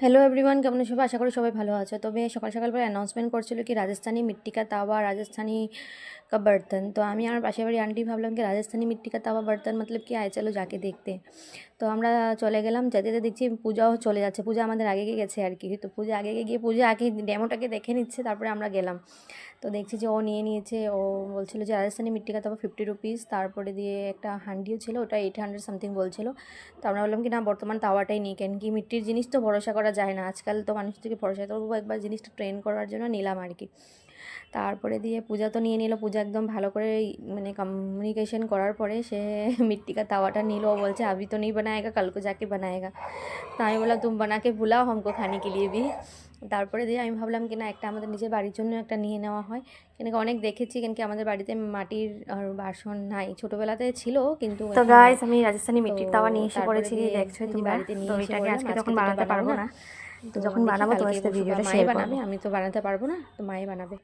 Hello everyone, কেমন আছো? আশা করি সবাই ভালো আছো। তবে সকাল সকাল পরে অ্যানাউন্সমেন্ট করছিল কি রাজস্থাनी मिट्टी का तावा, राजस्थानी का बर्तन। तो আমি আমার পাশের বাড়ি আন্টি ভাবলাম কি রাজস্থাनी मिट्टी का तावा बर्तन मतलब কি আয়, চলো যাকে দেখতে। তো আমরা চলে গেলাম, যেতে যেতে দেখছি পূজাও চলে যাচ্ছে। পূজা আমাদের আগে গেছে আর কি। তো পূজা আগে গিয়ে পূজা আগে ডেমোটাকে দেখে নিচ্ছে, তারপরে আমরা গেলাম। তো দেখছি যে ও নিয়ে নিয়েছে। ও বলছিল যে রাজস্থাनी मिट्टी का तावा 50 रुপিস, তারপরে দিয়ে একটা হান্ডিও ছিল, ওটা 800 সামথিং বলছিল। তো আমরা বললাম কি না, বর্তমান তাওয়াটাই নিই, কেন কি মিট্টির জিনিস তো ভরসা করা যায় না আজকাল, তো মানুষ থেকে ভরসা করবো, একবার জিনিসটা ট্রেন করার জন্য নিলাম আর কি। তারপরে দিয়ে পূজা তো নিয়ে নিল। পূজা একদম ভালো করে মানে কমিউনিকেশন করার পরে সে मिट्टी का तावाটা নিল। ও বলছে अभी तो नहीं बनाएगा, कल को जाके बनाएगा। তো আমি বললাম तुम बना के बुलाओ हमको खाने के लिए भी। তারপরে দিয়ে আমি ভাবলাম কি না, একটা আমাদের নিজের বাড়ির জন্য একটা নিয়ে নেওয়া হয়, কেন কি অনেক দেখেছি, কেন কি আমাদের বাড়িতে মাটির আর বাসন নাই, ছোটোবেলাতে ছিল কিন্তু তো এখন নাই। গাইস আমি রাজস্থানী তো মিট্টির তাওয়া নিয়ে এসে তারপরে পড়েছি, দিয়ে দেখছোই এই যে তোমরা। বাড়িতে তো নিয়ে এসে এটাকে বললাম আজকে আজকে তখন তো এটা বানাতে বানাবো পারবো না, না, তো তো যখন দেখি বানাবো কালকে তোমার সাথে পরশু বা ভিডিওটা মাই শেয়ার করবো। বানাবে, আমি তো বানাতে পারবো না, তো মাই বানাবে।